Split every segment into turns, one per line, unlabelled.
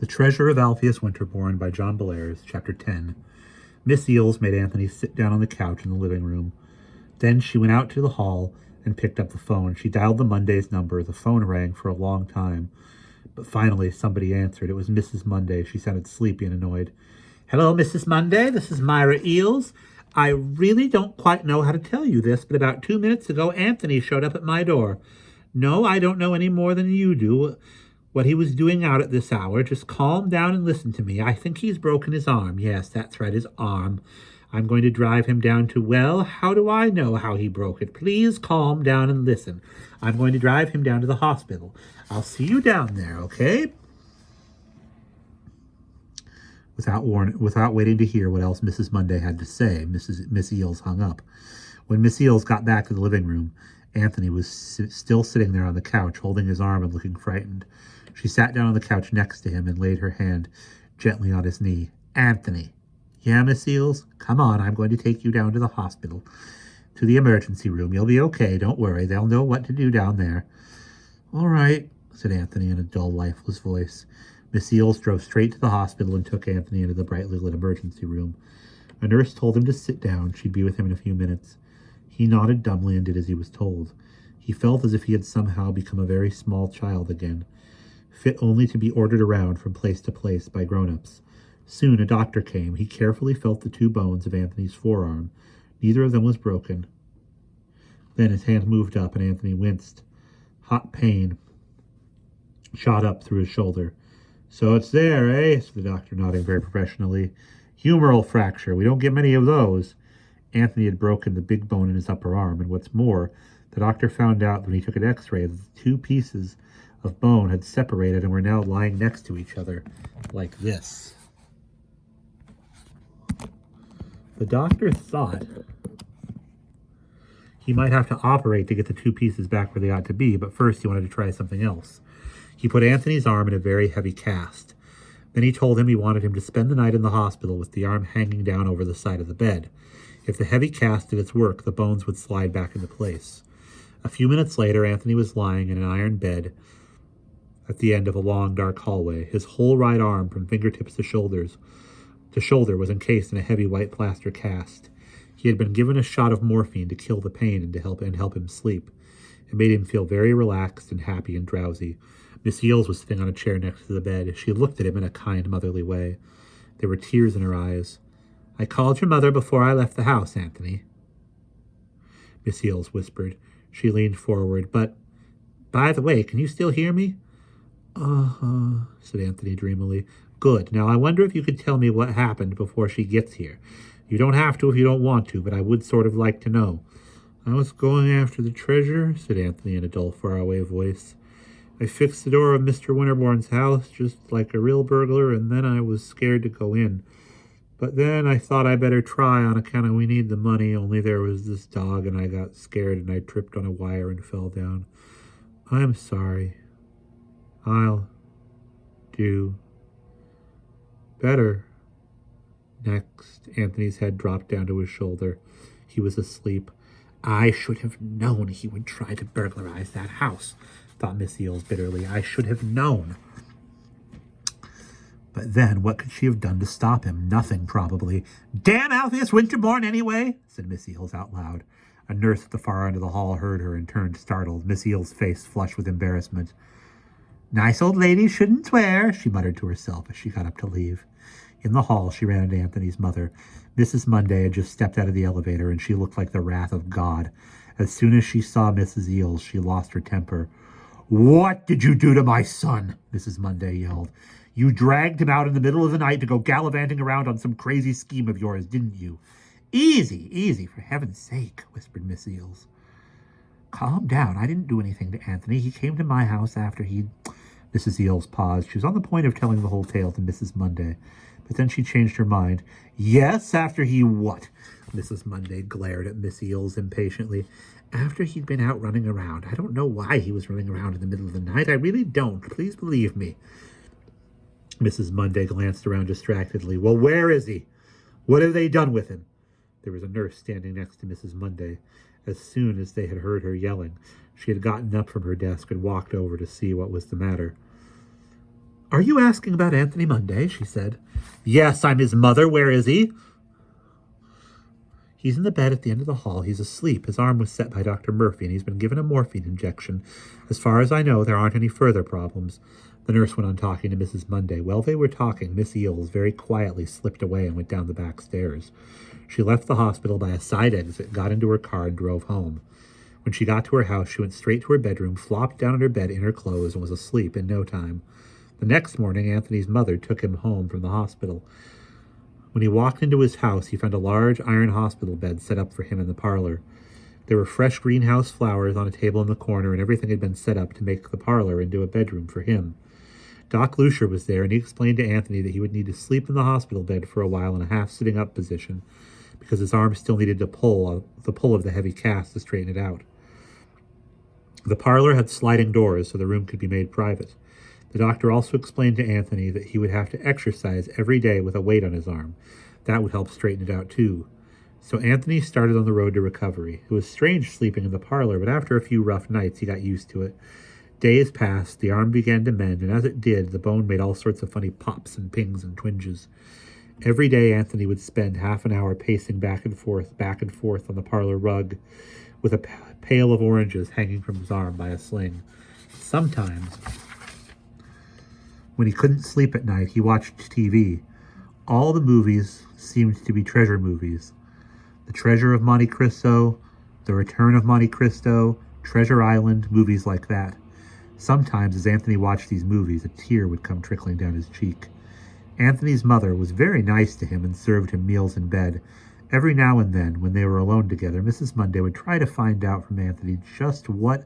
The Treasure of Alpheus Winterborn by John Bellairs, Chapter 10. Miss Eels made Anthony sit down on the couch in the living room. Then she went out to the hall and picked up the phone. She dialed the Monday's number. The phone rang for a long time. But finally, somebody answered. It was Mrs. Monday. She sounded sleepy and annoyed. "Hello, Mrs. Monday. This is Myra Eels. I really don't quite know how to tell you this, but about 2 minutes ago, Anthony showed up at my door. No, I don't know any more than you do what he was doing out at this hour. Just calm down and listen to me. I think he's broken his arm. Yes, that's right, his arm. I'm going to drive him down to, well, how do I know how he broke it? Please calm down and listen. I'm going to drive him down to the hospital. I'll see you down there, okay?" Without waiting to hear what else Mrs. Monday had to say, Miss Eels hung up. When Miss Eels got back to the living room, Anthony was still sitting there on the couch, holding his arm and looking frightened. She sat down on the couch next to him and laid her hand gently on his knee. "Anthony." "Yeah, Miss Eels? Come on, I'm going to take you down to the hospital, to the emergency room. You'll be okay, don't worry. They'll know what to do down there." "All right," said Anthony in a dull, lifeless voice. Miss Eels drove straight to the hospital and took Anthony into the brightly lit emergency room. A nurse told him to sit down. She'd be with him in a few minutes. He nodded dumbly and did as he was told. He felt as if he had somehow become a very small child again, fit only to be ordered around from place to place by grown-ups. Soon a doctor came. He carefully felt the 2 bones of Anthony's forearm. Neither of them was broken. Then his hand moved up and Anthony winced. Hot pain shot up through his shoulder. "So it's there, eh?" said the doctor, nodding very professionally. "Humeral fracture. We don't get many of those." Anthony had broken the big bone in his upper arm, and what's more, the doctor found out when he took an x-ray that the 2 pieces of bone had separated and were now lying next to each other, like this. The doctor thought he might have to operate to get the 2 pieces back where they ought to be, but first he wanted to try something else. He put Anthony's arm in a very heavy cast. Then he told him he wanted him to spend the night in the hospital with the arm hanging down over the side of the bed. If the heavy cast did its work, the bones would slide back into place. A few minutes later, Anthony was lying in an iron bed at the end of a long, dark hallway. His whole right arm, from fingertips to shoulder, was encased in a heavy white plaster cast. He had been given a shot of morphine to kill the pain and to help him sleep. It made him feel very relaxed and happy and drowsy. Miss Eels was sitting on a chair next to the bed. She looked at him in a kind, motherly way. There were tears in her eyes. "I called your mother before I left the house, Anthony," Miss Eels whispered. She leaned forward. "But, by the way, can you still hear me?" "Uh-huh," said Anthony dreamily. "Good. Now I wonder if you could tell me what happened before she gets here. You don't have to if you don't want to, but I would sort of like to know." "I was going after the treasure," said Anthony in a dull, faraway voice. "I fixed the door of Mr. Winterborn's house just like a real burglar, and then I was scared to go in. But then I thought I better try on account of we need the money, only there was this dog, and I got scared and I tripped on a wire and fell down. I'm sorry. I'll do better." Next, Anthony's head dropped down to his shoulder. He was asleep. "I should have known he would try to burglarize that house," thought Miss Eels bitterly. "I should have known." But then, what could she have done to stop him? Nothing, probably. "Damn Alpheus Winterborn, anyway," said Miss Eels out loud. A nurse at the far end of the hall heard her and turned startled. Miss Eels' face flushed with embarrassment. "Nice old lady shouldn't swear," she muttered to herself as she got up to leave. In the hall, she ran into Anthony's mother. Mrs. Monday had just stepped out of the elevator, and she looked like the wrath of God. As soon as she saw Mrs. Eels, she lost her temper. "What did you do to my son?" Mrs. Monday yelled. "You dragged him out in the middle of the night to go gallivanting around on some crazy scheme of yours, didn't you?" "Easy, easy, for heaven's sake," whispered Miss Eels. "Calm down. I didn't do anything to Anthony. He came to my house after he'd..." Mrs. Eels paused. She was on the point of telling the whole tale to Mrs. Monday, but then she changed her mind. "Yes, after he what?" Mrs. Monday glared at Miss Eels impatiently. "After he'd been out running around. I don't know why he was running around in the middle of the night. I really don't. Please believe me." Mrs. Monday glanced around distractedly. "Well, where is he? What have they done with him?" There was a nurse standing next to Mrs. Monday. As soon as they had heard her yelling, she had gotten up from her desk and walked over to see what was the matter. "Are you asking about Anthony Monday?" she said. "Yes, I'm his mother. Where is he?" "He's in the bed at the end of the hall. He's asleep. His arm was set by Dr. Murphy, and he's been given a morphine injection. As far as I know, there aren't any further problems." The nurse went on talking to Mrs. Monday. While they were talking, Miss Eels very quietly slipped away and went down the back stairs. She left the hospital by a side exit, got into her car, and drove home. When she got to her house, she went straight to her bedroom, flopped down in her bed in her clothes, and was asleep in no time. The next morning, Anthony's mother took him home from the hospital. When he walked into his house, he found a large iron hospital bed set up for him in the parlor. There were fresh greenhouse flowers on a table in the corner, and everything had been set up to make the parlor into a bedroom for him. Doc Lucier was there, and he explained to Anthony that he would need to sleep in the hospital bed for a while in a half-sitting-up position because his arm still needed the pull of the heavy cast to straighten it out. The parlor had sliding doors, so the room could be made private. The doctor also explained to Anthony that he would have to exercise every day with a weight on his arm. That would help straighten it out, too. So Anthony started on the road to recovery. It was strange sleeping in the parlor, but after a few rough nights, he got used to it. Days passed, the arm began to mend, and as it did, the bone made all sorts of funny pops and pings and twinges. Every day, Anthony would spend half an hour pacing back and forth on the parlor rug, with a pail of oranges hanging from his arm by a sling. Sometimes, when he couldn't sleep at night, he watched TV. All the movies seemed to be treasure movies. The Treasure of Monte Cristo, The Return of Monte Cristo, Treasure Island, movies like that. Sometimes, as Anthony watched these movies, a tear would come trickling down his cheek. Anthony's mother was very nice to him and served him meals in bed. Every now and then, when they were alone together, Mrs. Monday would try to find out from Anthony just what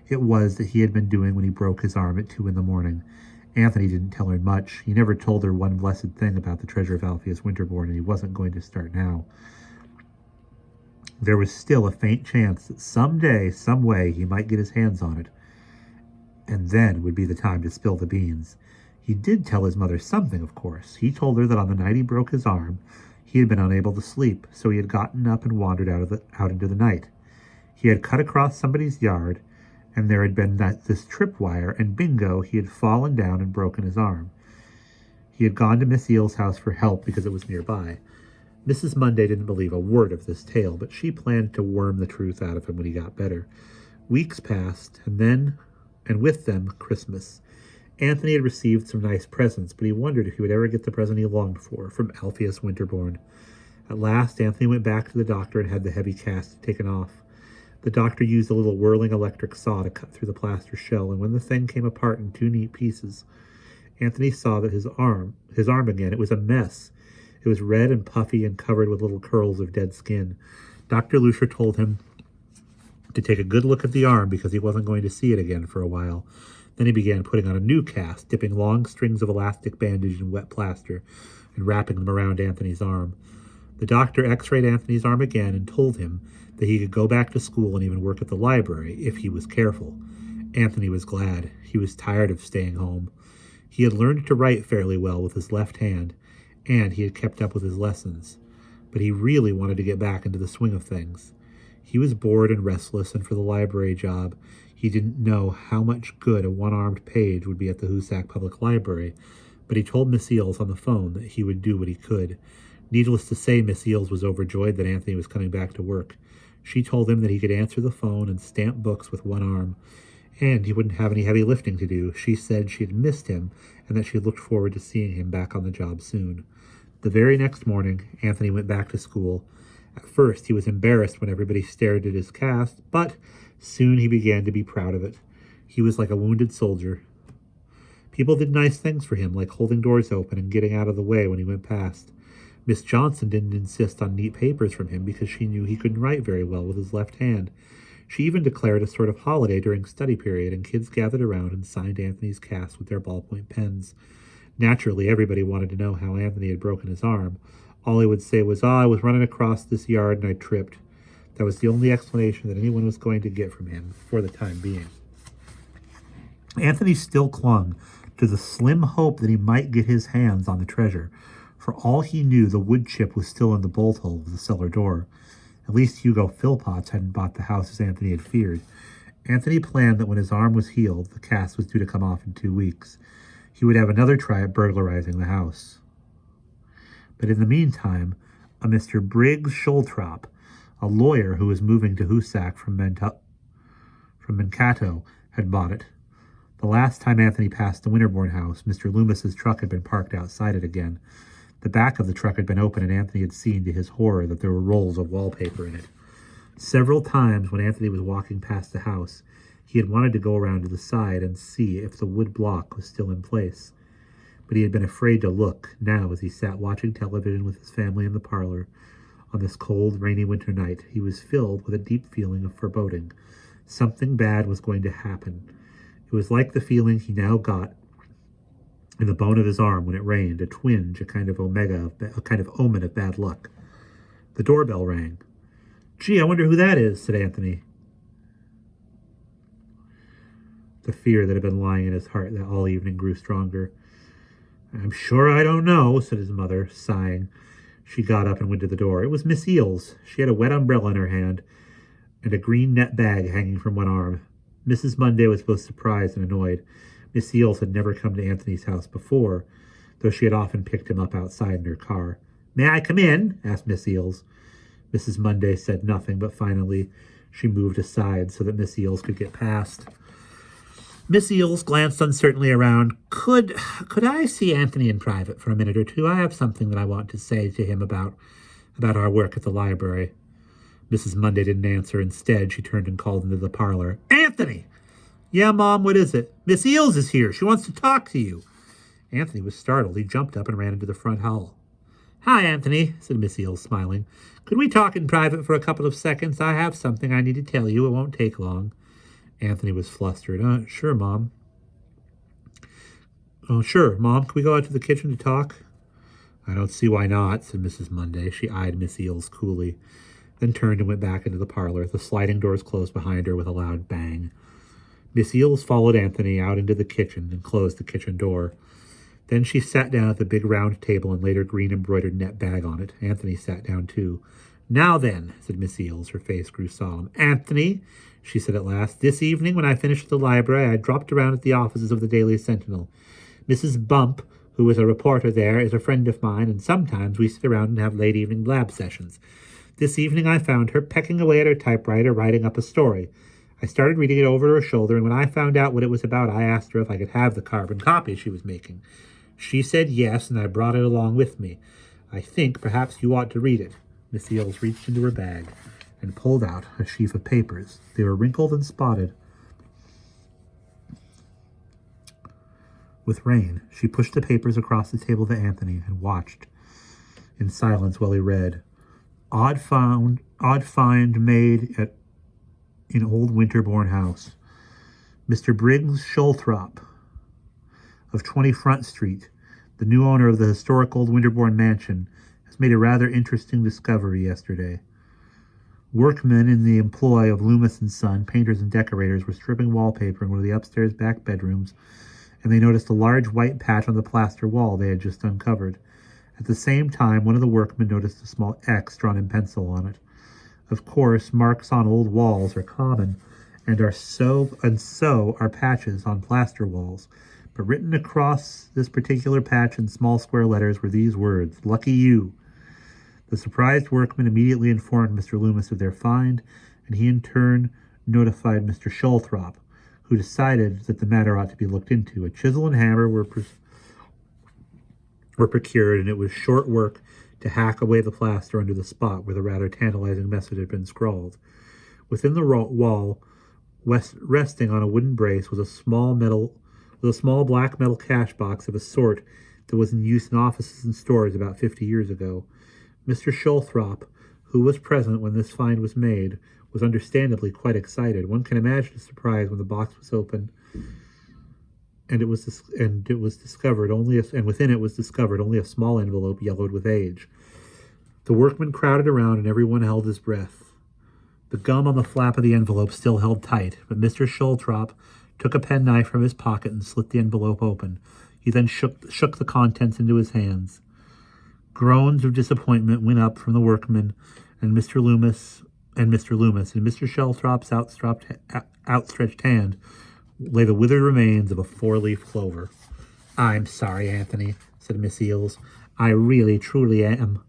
it was that he had been doing when he broke his arm at 2 a.m. Anthony didn't tell her much. He never told her one blessed thing about the Treasure of Alpheus Winterborn, and he wasn't going to start now. There was still a faint chance that someday, some way, he might get his hands on it, and then would be the time to spill the beans. He did tell his mother something, of course. He told her that on the night he broke his arm, he had been unable to sleep, so he had gotten up and wandered out into the night. He had cut across somebody's yard, and there had been this tripwire, and bingo, he had fallen down and broken his arm. He had gone to Miss Eels' house for help because it was nearby. Mrs. Monday didn't believe a word of this tale, but she planned to worm the truth out of him when he got better. Weeks passed, and with them, Christmas. Anthony had received some nice presents, but he wondered if he would ever get the present he longed for, from Alpheus Winterborn. At last, Anthony went back to the doctor and had the heavy cast taken off. The doctor used a little whirling electric saw to cut through the plaster shell, and when the thing came apart in 2 neat pieces, Anthony saw that his arm again, it was a mess. It was red and puffy and covered with little curls of dead skin. Dr. Lucier told him to take a good look at the arm because he wasn't going to see it again for a while. Then he began putting on a new cast, dipping long strings of elastic bandage in wet plaster and wrapping them around Anthony's arm. The doctor x-rayed Anthony's arm again and told him that he could go back to school and even work at the library if he was careful. Anthony was glad. He was tired of staying home. He had learned to write fairly well with his left hand, and he had kept up with his lessons. But he really wanted to get back into the swing of things. He was bored and restless, and for the library job, he didn't know how much good a one-armed page would be at the Hoosac Public Library, but he told Miss Eels on the phone that he would do what he could. Needless to say, Miss Eels was overjoyed that Anthony was coming back to work. She told him that he could answer the phone and stamp books with one arm, and he wouldn't have any heavy lifting to do. She said she had missed him and that she looked forward to seeing him back on the job soon. The very next morning, Anthony went back to school. At first, he was embarrassed when everybody stared at his cast, but soon he began to be proud of it. He was like a wounded soldier. People did nice things for him, like holding doors open and getting out of the way when he went past. Miss Johnson didn't insist on neat papers from him because she knew he couldn't write very well with his left hand. She even declared a sort of holiday during study period, and kids gathered around and signed Anthony's cast with their ballpoint pens. Naturally, everybody wanted to know how Anthony had broken his arm. All he would say was, I was running across this yard and I tripped. That was the only explanation that anyone was going to get from him for the time being. Anthony still clung to the slim hope that he might get his hands on the treasure. For all he knew, the wood chip was still in the bolt hole of the cellar door. At least Hugo Philpotts hadn't bought the house as Anthony had feared. Anthony planned that when his arm was healed, the cast was due to come off in 2 weeks. he would have another try at burglarizing the house. But in the meantime, a Mr. Briggs Schultrop, a lawyer who was moving to Hoosac from Mankato, had bought it. The last time Anthony passed the Winterborn house, Mr. Loomis's truck had been parked outside it again. The back of the truck had been open, and Anthony had seen to his horror that there were rolls of wallpaper in it. Several times when Anthony was walking past the house, he had wanted to go around to the side and see if the wood block was still in place. But he had been afraid to look now as he sat watching television with his family in the parlor. On this cold, rainy winter night, he was filled with a deep feeling of foreboding. Something bad was going to happen. It was like the feeling he now got in the bone of his arm when it rained, a twinge, a kind of omen of bad luck. The doorbell rang. "Gee, I wonder who that is," said Anthony. The fear that had been lying in his heart that all evening grew stronger. "I'm sure I don't know," said his mother, sighing. She got up and went to the door. It was Miss Eels. She had a wet umbrella in her hand and a green net bag hanging from one arm. Mrs. Munday was both surprised and annoyed. Miss Eels had never come to Anthony's house before, though she had often picked him up outside in her car. "May I come in?" asked Miss Eels. Mrs. Munday said nothing, but finally she moved aside so that Miss Eels could get past. Miss Eels glanced uncertainly around. Could I see Anthony in private for a minute or two? I have something that I want to say to him about our work at the library." Mrs. Munday didn't answer. Instead, she turned and called into the parlor. "Anthony!" "Yeah, Mom, what is it?" "Miss Eels is here. She wants to talk to you." Anthony was startled. He jumped up and ran into the front hall. "Hi, Anthony," said Miss Eels, smiling. "Could we talk in private for a couple of seconds? I have something I need to tell you. It won't take long." Anthony was flustered. Sure, Mom." "Oh, sure, Mom. Can we go out to the kitchen to talk?" "I don't see why not," said Mrs. Munday. She eyed Miss Eels coolly, then turned and went back into the parlor. The sliding doors closed behind her with a loud bang. Miss Eels followed Anthony out into the kitchen and closed the kitchen door. Then she sat down at the big round table and laid her green embroidered net bag on it. Anthony sat down too. "Now then," said Miss Eels. Her face grew solemn. "Anthony," she said at last, "this evening when I finished at the library, I dropped around at the offices of the Daily Sentinel. Mrs. Bump, who is a reporter there, is a friend of mine, and sometimes we sit around and have late evening blab sessions. This evening I found her pecking away at her typewriter, writing up a story. I started reading it over her shoulder, and when I found out what it was about, I asked her if I could have the carbon copy she was making. She said yes, and I brought it along with me. I think perhaps you ought to read it." Miss Eels reached into her bag and pulled out a sheaf of papers. They were wrinkled and spotted with rain. She pushed the papers across the table to Anthony and watched in silence while he read. Odd find made in old Winterborn house. Mr. Briggs Schulthrop of 20 Front Street, the new owner of the historic old Winterborn mansion, has made a rather interesting discovery yesterday. Workmen in the employ of Loomis and Son, painters and decorators, were stripping wallpaper in one of the upstairs back bedrooms, and they noticed a large white patch on the plaster wall they had just uncovered. At the same time, one of the workmen noticed a small X drawn in pencil on it. Of course, marks on old walls are common, and so are patches on plaster walls. But written across this particular patch in small square letters were these words, "Lucky you." The surprised workmen immediately informed Mr. Loomis of their find, and he in turn notified Mr. Schulthrop, who decided that the matter ought to be looked into. A chisel and hammer were procured, and it was short work to hack away the plaster under the spot where the rather tantalizing message had been scrawled. Within the wall, resting on a wooden brace, was a small black metal cash box of a sort that was in use in offices and stores about 50 years ago. Mr. Schulthrop, who was present when this find was made, was understandably quite excited. One can imagine his surprise when the box was opened and within it was discovered only a small envelope yellowed with age. The workmen crowded around, and everyone held his breath. The gum on the flap of the envelope still held tight, but Mr. Schulthrop took a penknife from his pocket and slit the envelope open. He then shook the contents into his hands. Groans of disappointment went up from the workmen and Mr. Loomis. In Mr. Schulthrop's outstretched hand lay the withered remains of a 4-leaf clover. I'm sorry, Anthony, said Miss Eels. I really, truly am.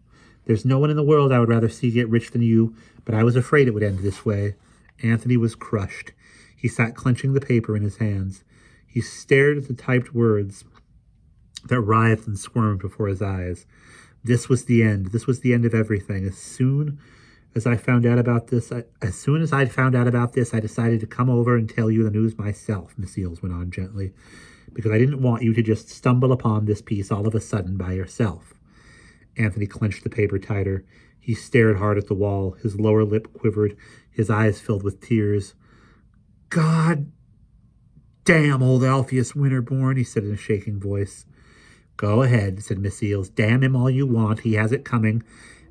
There's no one in the world I would rather see get rich than you, but I was afraid it would end this way. Anthony was crushed. He sat clenching the paper in his hands. He stared at the typed words that writhed and squirmed before his eyes. This was the end. This was the end of everything. As soon as I found out about this, I decided to come over and tell you the news myself, Miss Eels went on gently, because I didn't want you to just stumble upon this piece all of a sudden by yourself. Anthony clenched the paper tighter. He stared hard at the wall. His lower lip quivered. His eyes filled with tears. God damn old Alpheus Winterborn, he said in a shaking voice. Go ahead, said Miss Eels. Damn him all you want. He has it coming.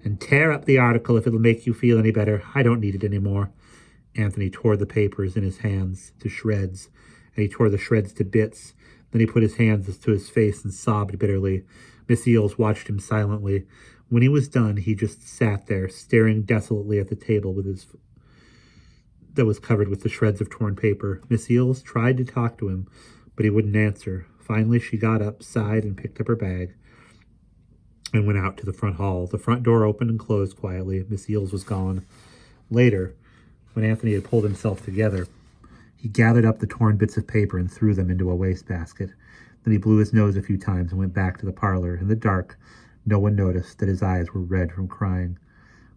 And tear up the article if it'll make you feel any better. I don't need it anymore. Anthony tore the papers in his hands to shreds, and he tore the shreds to bits. Then he put his hands to his face and sobbed bitterly. Miss Eels watched him silently. When he was done, he just sat there, staring desolately at the table that was covered with the shreds of torn paper. Miss Eels tried to talk to him, but he wouldn't answer. Finally, she got up, sighed, and picked up her bag and went out to the front hall. The front door opened and closed quietly. Miss Eels was gone. Later, when Anthony had pulled himself together, he gathered up the torn bits of paper and threw them into a wastebasket. Then he blew his nose a few times and went back to the parlor. In the dark, no one noticed that his eyes were red from crying.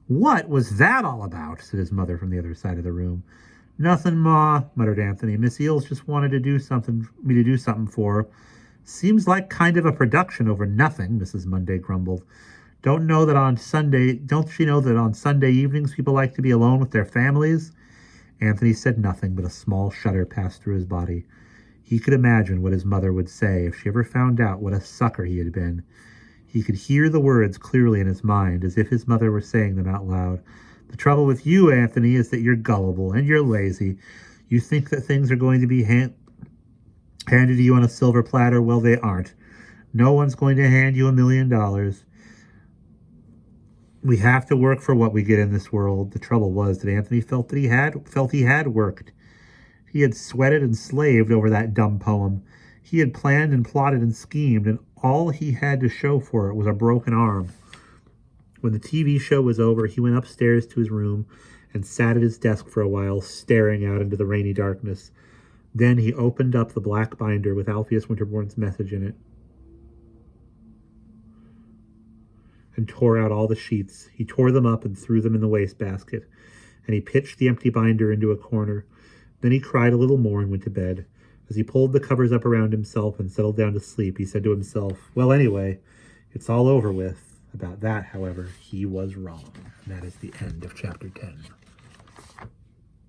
What was that all about? Said his mother from the other side of the room. Nothing, Ma, muttered Anthony. Miss Eels just wanted me to do something for her. Seems like kind of a production over nothing, Mrs. Monday grumbled. Don't she know that on Sunday evenings people like to be alone with their families? Anthony said nothing, but a small shudder passed through his body. He could imagine what his mother would say if she ever found out what a sucker he had been. He could hear the words clearly in his mind, as if his mother were saying them out loud. The trouble with you, Anthony, is that you're gullible and you're lazy. You think that things are going to be handed to you on a silver platter. Well, they aren't. No one's going to hand you $1 million. We have to work for what we get in this world. The trouble was that Anthony felt he had worked. He had sweated and slaved over that dumb poem. He had planned and plotted and schemed, and all he had to show for it was a broken arm. When the TV show was over, he went upstairs to his room and sat at his desk for a while, staring out into the rainy darkness. Then he opened up the black binder with Alpheus Winterborn's message in it and tore out all the sheets. He tore them up and threw them in the wastebasket, and he pitched the empty binder into a corner. Then he cried a little more and went to bed. As he pulled the covers up around himself and settled down to sleep, he said to himself, well, anyway, it's all over with. About that, however, he was wrong. And that is the end of chapter 10.